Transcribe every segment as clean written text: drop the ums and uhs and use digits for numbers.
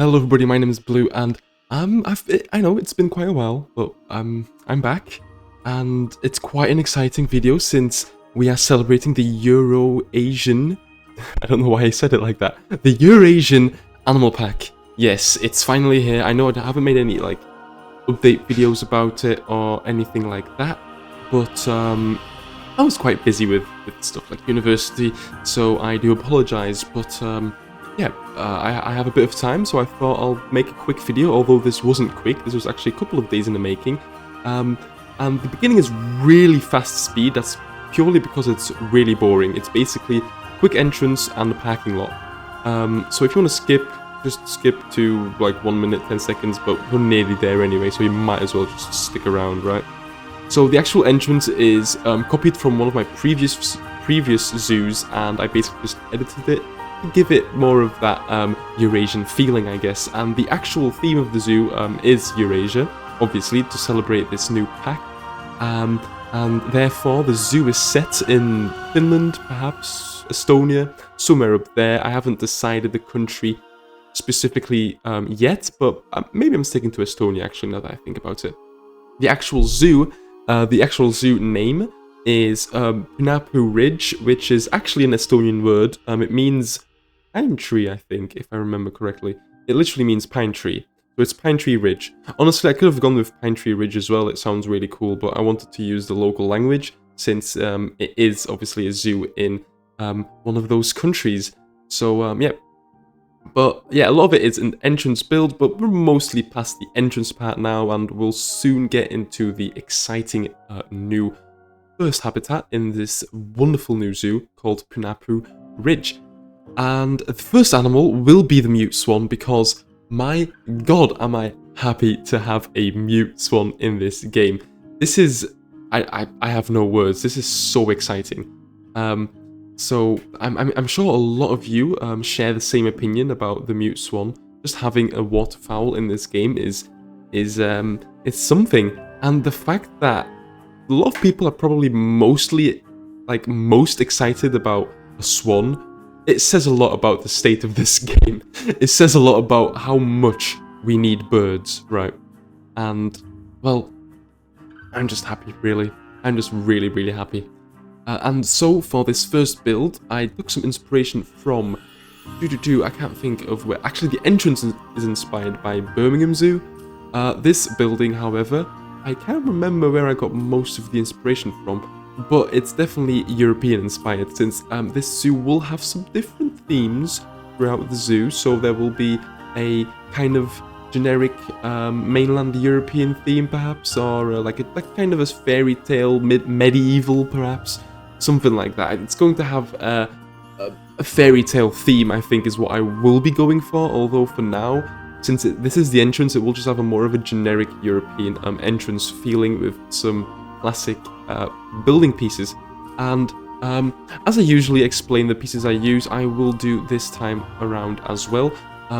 Hello everybody, my name is Blue, and I know it's been quite a while, but I'm back, and it's quite an exciting video since we are celebrating the Eurasian. I don't know why I said it like that. The Eurasian Animal Pack. Yes, it's finally here. I know I haven't made any like update videos about it or anything like that, but I was quite busy with stuff like university, so I do apologize. But yeah, I have a bit of time, so I thought I'll make a quick video, although this wasn't quick. This was actually a couple of days in the making. And the beginning is really fast speed. That's purely because it's really boring. It's basically quick entrance and a parking lot. So if you want to skip, just skip to like 1 minute, 10 seconds, but we're nearly there anyway, so you might as well just stick around, right? So the actual entrance is copied from one of my previous zoos, and I basically just edited it to give it more of that Eurasian feeling, I guess. And the actual theme of the zoo is Eurasia, obviously, to celebrate this new pack. And therefore, the zoo is set in Finland, perhaps Estonia, somewhere up there. I haven't decided the country specifically yet, but maybe I'm sticking to Estonia, actually, now that I think about it. The actual zoo name is Punapuu Ridge, which is actually an Estonian word. It means pine tree, I think, if I remember correctly. It literally means pine tree. So it's Pine Tree Ridge. Honestly, I could have gone with Pine Tree Ridge as well. It sounds really cool, but I wanted to use the local language since it is obviously a zoo in one of those countries. So yeah. But yeah, a lot of it is an entrance build, but we're mostly past the entrance part now, and we'll soon get into the exciting new first habitat in this wonderful new zoo called Punapuu Ridge. And the first animal will be the mute swan, because my god, am I happy to have a mute swan in this game. This is, I have no words. This is so exciting. So I'm sure a lot of you share the same opinion about the mute swan. Just having a waterfowl in this game is it's something. And the fact that a lot of people are probably most excited about a swan, it says a lot about the state of this game. It says a lot about how much we need birds, right? And well, I'm just happy, really. I'm just really happy. And so for this first build, I took some inspiration from I can't think of where. Actually, the entrance is inspired by Birmingham Zoo. This building, however, I can't remember where I got most of the inspiration from, but it's definitely European inspired, since this zoo will have some different themes throughout the zoo. So there will be a kind of generic mainland European theme, perhaps, or like kind of a fairy tale, medieval, perhaps. Something like that. It's going to have a fairy tale theme, I think, is what I will be going for. Although for now, since this is the entrance, it will just have a more of a generic European entrance feeling with some classic building pieces. And as I usually explain the pieces I use, I will do this time around as well.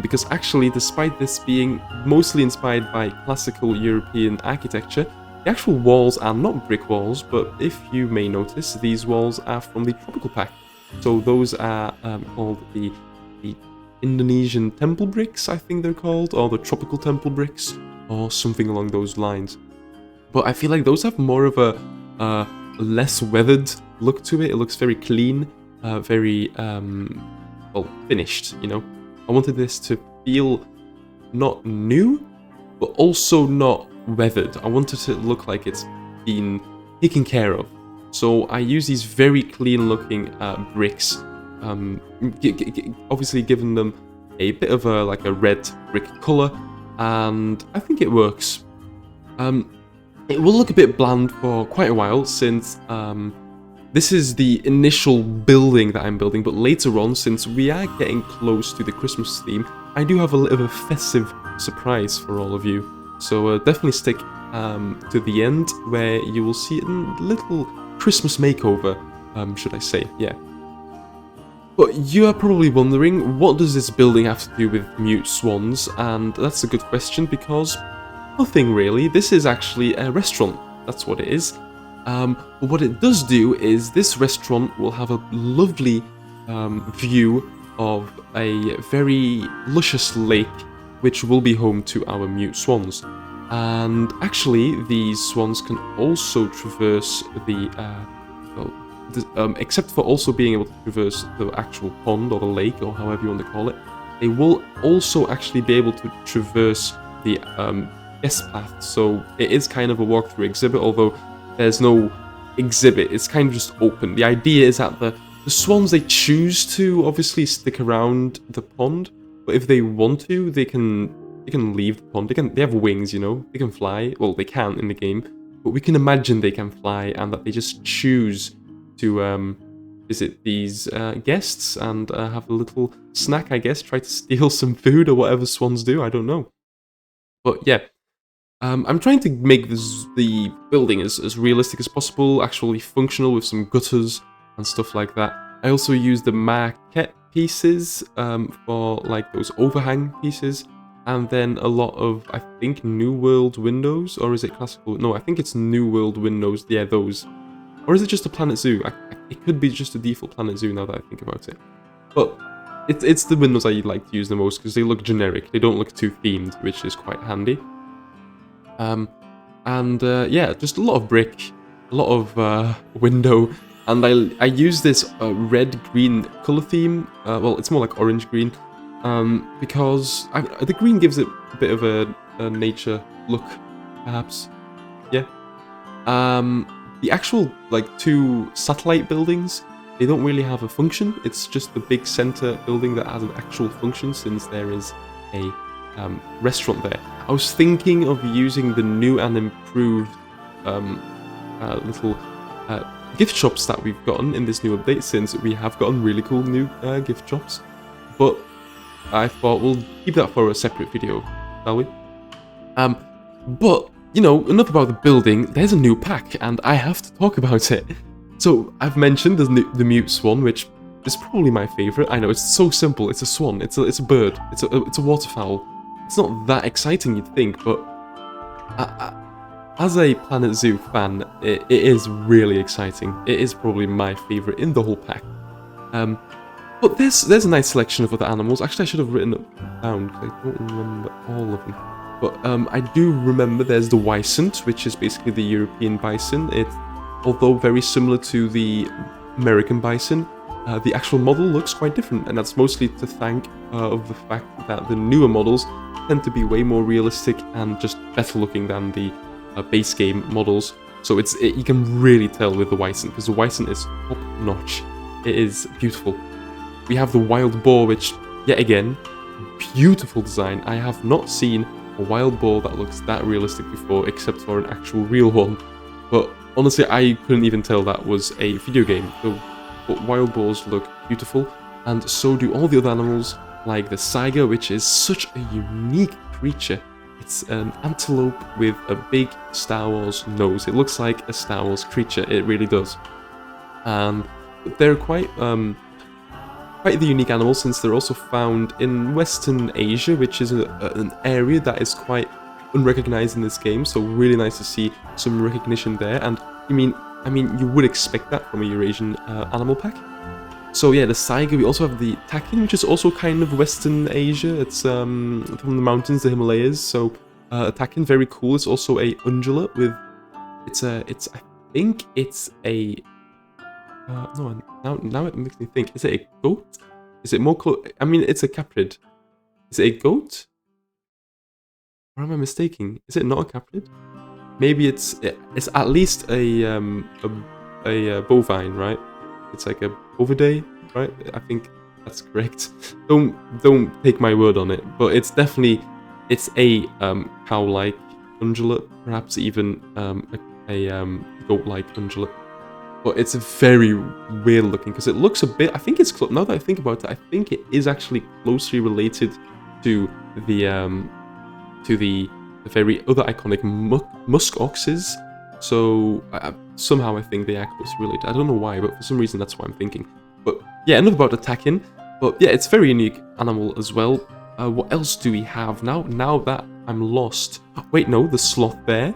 Because actually, despite this being mostly inspired by classical European architecture, the actual walls are not brick walls, but if you may notice, these walls are from the tropical pack. So those are called the Indonesian temple bricks, I think they're called, or the tropical temple bricks, or something along those lines. But I feel like those have more of a less weathered look to it. It looks very clean, very well finished. You know, I wanted this to feel not new, but also not weathered. I wanted it to look like it's been taken care of. So I use these very clean looking bricks, obviously giving them a bit of a red brick color, and I think it works. It will look a bit bland for quite a while, since this is the initial building that I'm building, but later on, since we are getting close to the Christmas theme, I do have a little bit of a festive surprise for all of you. So definitely stick to the end, where you will see a little Christmas makeover, should I say, yeah. But you are probably wondering, what does this building have to do with mute swans? And that's a good question, because nothing really. This is actually a restaurant, that's what it is. But what it does do is this restaurant will have a lovely view of a very luscious lake which will be home to our mute swans. And actually, these swans can also traverse the, except for also being able to traverse the actual pond or the lake or however you want to call it, they will also actually be able to traverse the guest path. So it is kind of a walkthrough exhibit, although there's no exhibit. It's kind of just open. The idea is that the swans, they choose to obviously stick around the pond, but if they want to, they can leave the pond. They have wings, you know. They can fly. Well, they can in the game, but we can imagine they can fly and that they just choose to visit these guests and have a little snack, I guess. Try to steal some food or whatever swans do. I don't know. But yeah, I'm trying to make the building as realistic as possible, actually functional with some gutters and stuff like that. I also use the maquette pieces for like those overhang pieces, and then a lot of, I think, New World windows, or is it classical? No, I think it's New World windows. Yeah, those. Or is it just a Planet Zoo? It could be just a default Planet Zoo now that I think about it. But it's the windows I like to use the most because they look generic. They don't look too themed, which is quite handy. Yeah, just a lot of brick, a lot of window, and I use this red-green color theme. Well, it's more like orange-green, because the green gives it a bit of a nature look, perhaps. Yeah. The actual like 2 satellite buildings, they don't really have a function. It's just the big center building that has an actual function, since there is a restaurant there. I was thinking of using the new and improved little gift shops that we've gotten in this new update, since we have gotten really cool new gift shops. But I thought we'll keep that for a separate video, shall we? But, you know, enough about the building. There's a new pack, and I have to talk about it. So, I've mentioned the mute swan, which is probably my favorite. I know, it's so simple. It's a swan. It's a bird. It's a waterfowl. It's not that exciting, you'd think, but as a Planet Zoo fan, it is really exciting. It is probably my favorite in the whole pack. But there's a nice selection of other animals. Actually, I should have written it down because I don't remember all of them. But I do remember there's the Wisent, which is basically the European bison. Although very similar to the American bison, the actual model looks quite different, and that's mostly to thank of the fact that the newer models tend to be way more realistic and just better looking than the base game models. So you can really tell with the Wisent, because the Wisent is top notch. It is beautiful. We have the wild boar, which, yet again, beautiful design. I have not seen a wild boar that looks that realistic before, except for an actual real one. But honestly, I couldn't even tell that was a video game. But wild boars look beautiful, and so do all the other animals, like the Saiga, which is such a unique creature. It's an antelope with a big Star Wars nose. It looks like a Star Wars creature, it really does. And they're quite the unique animal, since they're also found in Western Asia, which is an area that is quite unrecognized in this game, so really nice to see some recognition there. And I mean, you would expect that from a Eurasian Animal Pack. So yeah, the Saiga. We also have the Takin, which is also kind of Western Asia. It's from the mountains, the Himalayas. So Takin, very cool. It's also a undulate with. I think it's a. No, now it makes me think. Is it a goat? Is it more I mean, it's a caprid. Is it a goat? Or am I mistaken? Is it not a caprid? Maybe it's at least a bovine, right? It's like a bovidae, right? I think that's correct. Don't take my word on it, but it's a cow-like undulate, perhaps even a goat-like undulate. But it's very weird looking because it looks a bit. I think it's now that I think about it, I think it is actually closely related to the very other iconic musk oxes. So somehow I think they are closely related. I don't know why, but for some reason that's what I'm thinking. But yeah, enough about the Takin. But yeah, it's a very unique animal as well. What else do we have now? Now that I'm lost. Wait, no, the Sloth Bear.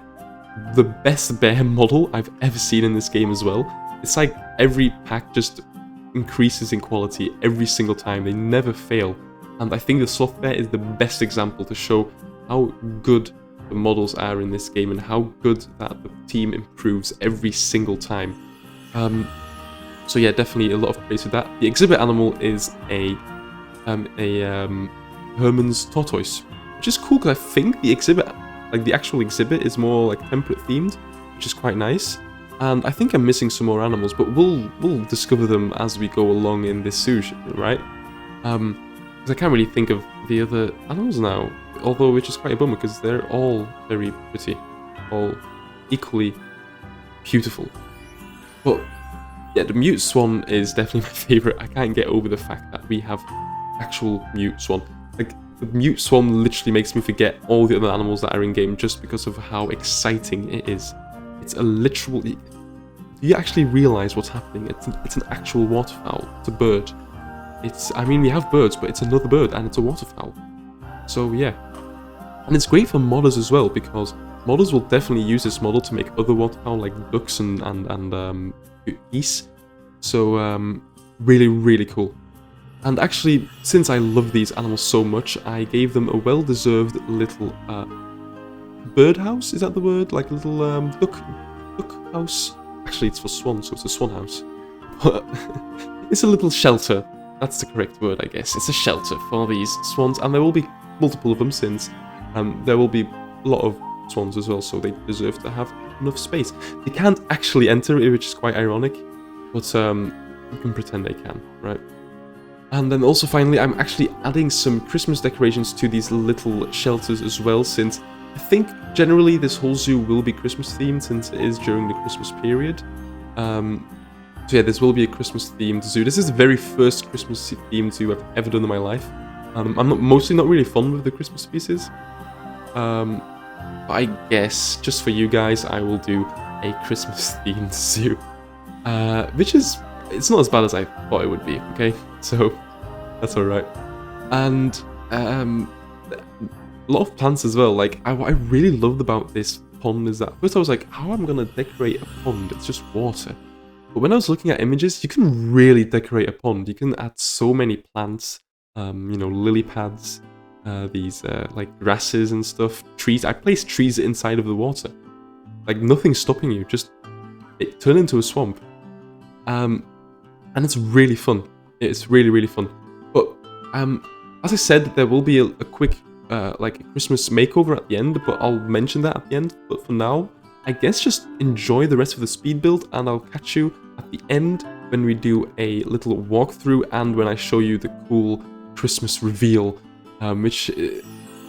The best bear model I've ever seen in this game as well. It's like every pack just increases in quality every single time. They never fail. And I think the Sloth Bear is the best example to show how good the models are in this game and how good that the team improves every single time. So yeah, definitely a lot of praise for that. The exhibit animal is a Hermann's Tortoise, which is cool because I think the exhibit, like the actual exhibit, is more like temperate themed, which is quite nice. And I think I'm missing some more animals, but we'll discover them as we go along in this sushi, right? Because I can't really think of the other animals now, although which is quite a bummer because they're all very pretty, all equally beautiful. But yeah, the mute swan is definitely my favorite. I can't get over the fact that we have actual mute swan. Like, the mute swan literally makes me forget all the other animals that are in game just because of how exciting it is. It's a literal... Do you actually realize what's happening? It's an actual waterfowl. It's a bird. I mean, we have birds, but it's another bird and it's a waterfowl. So yeah. And it's great for modders as well, because modders will definitely use this model to make other waterfowl like ducks and geese. So really, really cool. And actually, since I love these animals so much, I gave them a well-deserved little birdhouse. Is that the word? Like a little duck house. Actually, it's for swans, so it's a swan house. But it's a little shelter. That's the correct word, I guess. It's a shelter for these swans, and there will be multiple of them since there will be a lot of swans as well, so they deserve to have enough space. They can't actually enter it, which is quite ironic, but you can pretend they can, right? And then also finally, I'm actually adding some Christmas decorations to these little shelters as well, since I think generally this whole zoo will be Christmas themed since it is during the Christmas period. So yeah, this will be a Christmas themed zoo. This is the very first Christmas themed zoo I've ever done in my life. I'm mostly not really fond of the Christmas species. But I guess just for you guys, I will do a Christmas themed zoo, which is, it's not as bad as I thought it would be. Okay, so that's all right. And a lot of plants as well. Like what I really loved about this pond is that first I was like, how am I gonna decorate a pond? It's just water. But when I was looking at images, you can really decorate a pond. You can add so many plants, you know, lily pads, these like grasses and stuff, trees. I placed trees inside of the water. Like nothing's stopping you. Just it turned into a swamp. And it's really fun. It's really, really fun. But as I said, there will be a quick like a Christmas makeover at the end, but I'll mention that at the end. But for now, I guess just enjoy the rest of the speed build, and I'll catch you at the end when we do a little walkthrough and when I show you the cool Christmas reveal, which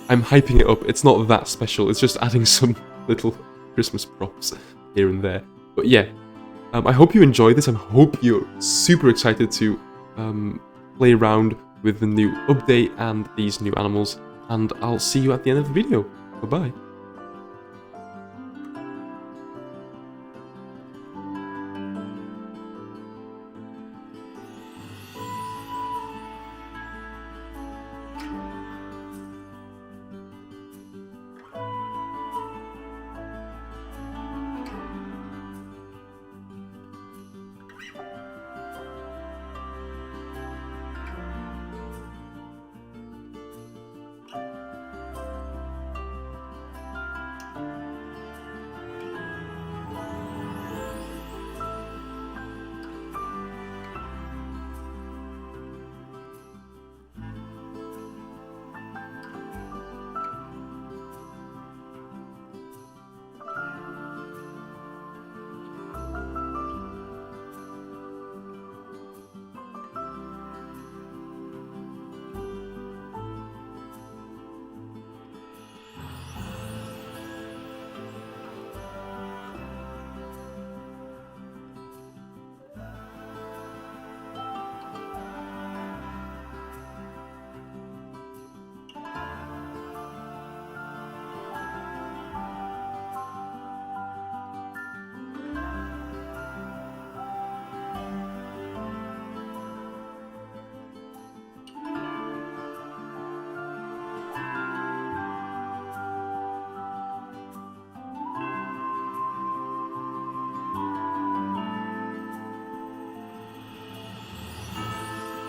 I'm hyping it up. It's not that special. It's just adding some little Christmas props here and there. But yeah, I hope you enjoy this. I hope you're super excited to play around with the new update and these new animals. And I'll see you at the end of the video. Bye-bye.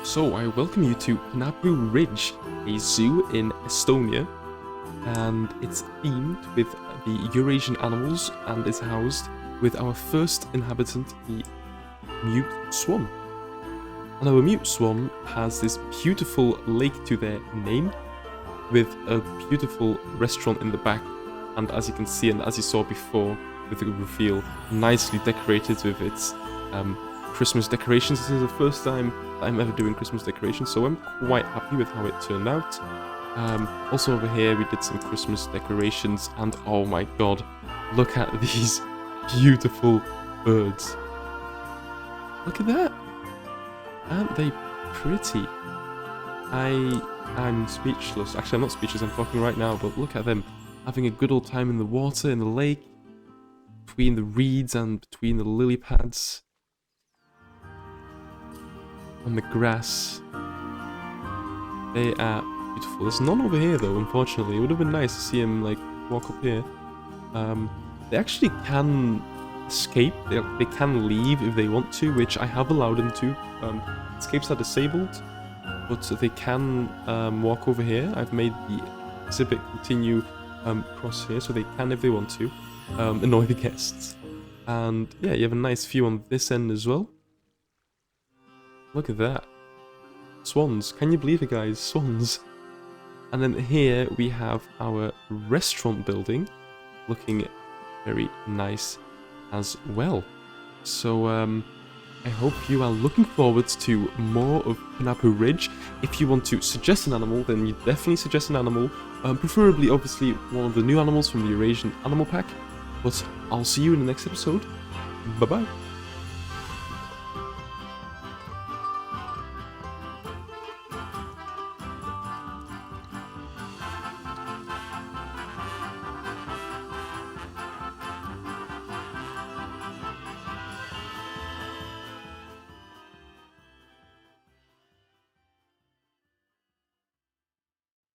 So I welcome you to Punapuu Ridge, a zoo in Estonia, and it's themed with the Eurasian animals and is housed with our first inhabitant, the mute swan. And our mute swan has this beautiful lake to their name, with a beautiful restaurant in the back, and as you can see and as you saw before with the reveal, nicely decorated with its Christmas decorations. This is the first time I'm ever doing Christmas decorations, so I'm quite happy with how it turned out. Also over here we did some Christmas decorations, and oh my god, look at these beautiful birds. Look at that! Aren't they pretty? I'm speechless. Actually, I'm not speechless, I'm talking right now, but look at them having a good old time in the water, in the lake, between the reeds and between the lily pads. On the grass. They are beautiful. There's none over here though, unfortunately. It would have been nice to see him like walk up here. They actually can escape. They can leave if they want to, which I have allowed them to. Escapes are disabled, but they can walk over here. I've made the exhibit continue across here, so they can, if they want to, annoy the guests. And yeah, you have a nice view on this end as well. Look at that. Swans. Can you believe it, guys? Swans. And then here we have our restaurant building, looking very nice as well. So I hope you are looking forward to more of Punapuu Ridge. If you want to suggest an animal, then you definitely suggest an animal. Preferably, obviously, one of the new animals from the Eurasian Animal Pack. But I'll see you in the next episode. Bye-bye.